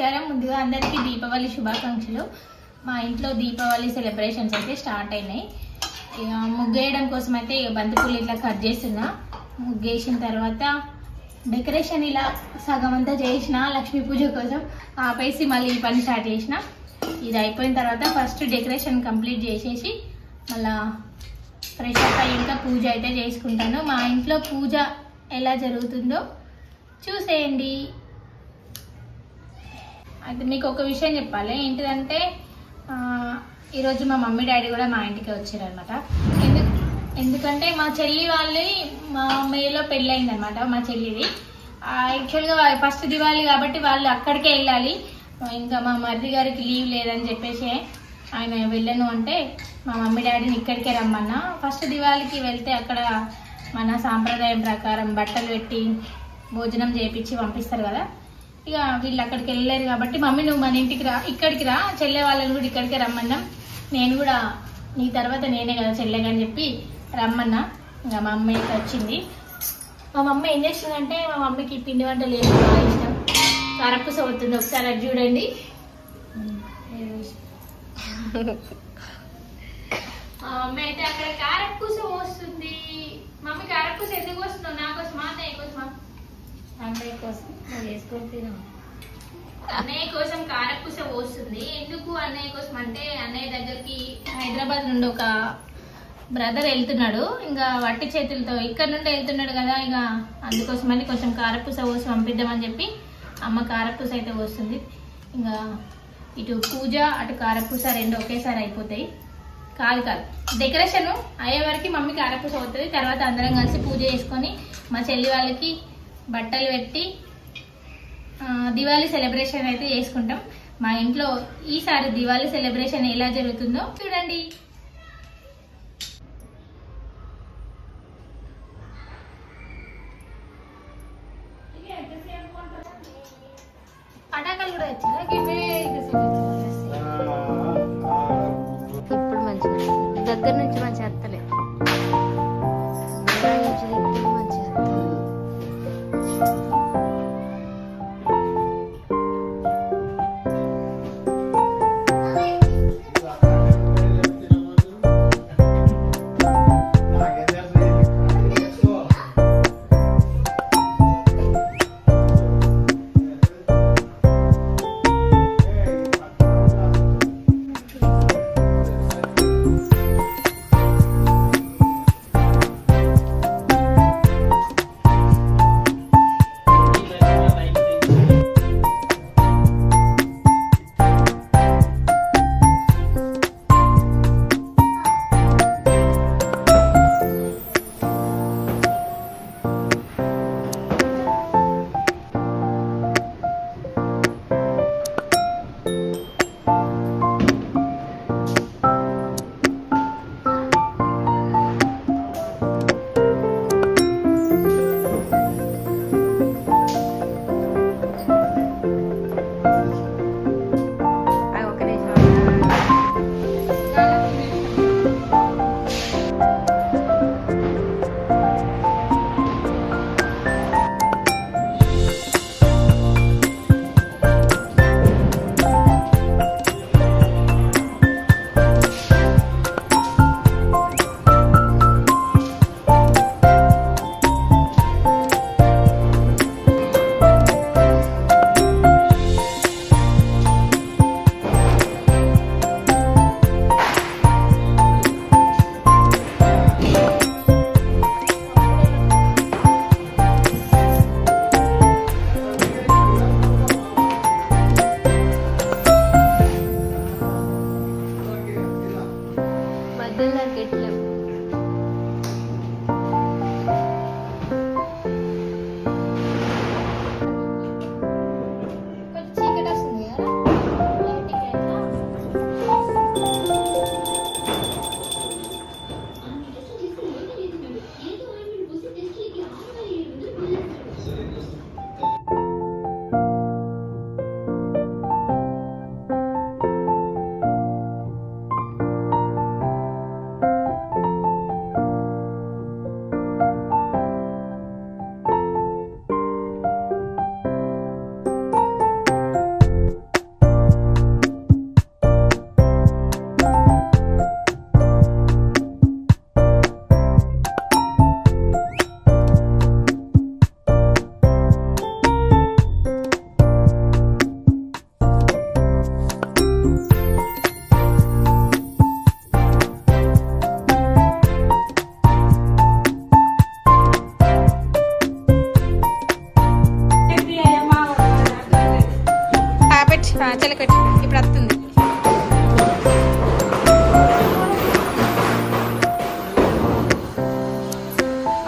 నమస్కారం. ముందుగా అందరికీ దీపావళి శుభాకాంక్షలు. మా ఇంట్లో దీపావళి సెలబ్రేషన్స్ అయితే స్టార్ట్ అయినాయి. ఇక ముగ్గేయడం కోసం అయితే బంతిపూలు ఇట్లా కట్ చేస్తున్నా. ముగ్గేసిన తర్వాత డెకరేషన్ ఇలా సగం అంతా చేసిన లక్ష్మీ పూజ కోసం ఆపేసి మళ్ళీ ఈ పని స్టార్ట్ చేసిన. ఇది అయిపోయిన తర్వాత ఫస్ట్ డెకరేషన్ కంప్లీట్ చేసేసి మళ్ళా ఫ్రెష్ అప్ అయ్యి ఇంకా పూజ అయితే చేసుకుంటాను. మా ఇంట్లో పూజ ఎలా జరుగుతుందో చూసేయండి. అయితే మీకు ఒక విషయం చెప్పాలి. ఏంటిదంటే ఈరోజు మా మమ్మీ డాడీ కూడా మా ఇంటికి వచ్చారనమాట. ఎందుకంటే మా చెల్లి వాళ్ళని మా మేలో పెళ్ళయిందనమాట. మా చెల్లిది యాక్చువల్గా ఫస్ట్ దివాళీ కాబట్టి వాళ్ళు అక్కడికే వెళ్ళాలి. ఇంకా మా మరిది గారికి లీవ్ లేదని చెప్పేసి ఆయన వెళ్ళను అంటే మా మమ్మీ డాడీని ఇక్కడికే రమ్మన్నా. ఫస్ట్ దివాళీకి వెళ్తే అక్కడ మన సాంప్రదాయం ప్రకారం బట్టలు పెట్టి భోజనం చేయించి పంపిస్తారు కదా. ఇక వీళ్ళు అక్కడికి వెళ్ళలేరు కాబట్టి మమ్మీ నువ్వు మన ఇంటికి రా, ఇక్కడికి రా, చెల్లె వాళ్ళని కూడా ఇక్కడికే రమ్మన్నాం. నేను కూడా నీ తర్వాత నేనే కదా చెల్లెగా అని చెప్పి రమ్మన్నా. ఇంకా మా అమ్మ అయితే వచ్చింది. మా మమ్మీ ఏం చేస్తుందంటే మా మమ్మీకి పిండి వంటలు ఏమి బాగా ఇష్టం. కారపూస అవుతుంది, ఒకసారి అది చూడండి. మా మమ్మీ అయితే అక్కడ కారపూస పోస్తుంది. మమ్మీ కారపూస ఎందుకు వస్తున్నావు? నా కోసమా అన్నయ్య కోసమా? అన్నయ్య కోసం వేసుకొని తిను. అన్నయ్య కోసం కారపూస పోస్తుంది. ఎందుకు అన్నయ్య కోసం అంటే అన్నయ్య దగ్గరికి హైదరాబాద్ నుండి ఒక బ్రదర్ వెళ్తున్నాడు. ఇంకా వట్టి చేతులతో ఇక్కడ నుండి వెళ్తున్నాడు కదా, ఇక అందుకోసమని కొంచెం కారపూస పోసి పంపిద్దామని చెప్పి అమ్మ కారపూస అయితే పోస్తుంది. ఇంకా ఇటు పూజ అటు కారపూస రెండు ఒకేసారి అయిపోతాయి. కాదు డెకరేషన్ అయ్యే వరకు మమ్మీ కారపూస అవుతుంది. తర్వాత అందరం కలిసి పూజ చేసుకొని మా చెల్లి వాళ్ళకి బట్టలు పెట్టి దివాళీ సెలబ్రేషన్ అయితే చేసుకుంటాం. మా ఇంట్లో ఈసారి దివాళీ సెలబ్రేషన్ ఎలా జరుగుతుందో చూడండి. పటాకాలు కూడా వచ్చారా? ఇప్పుడు మంచిగా దగ్గర నుంచి మంచిగా వస్తలే. పడుతుంది.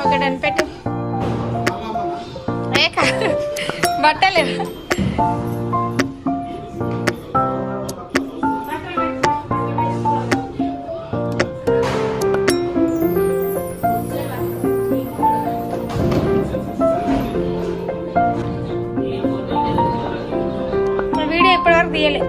ఒకటి అని పెట్టు. బట్టలు వీడియో ఇప్పటివరకు తీయలే.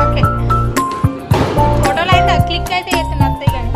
ఓకే ఫోటోలో అయితే క్లిక్ అయితే చేస్తున్నా అంతే కానీ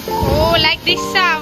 Oh, like this sound.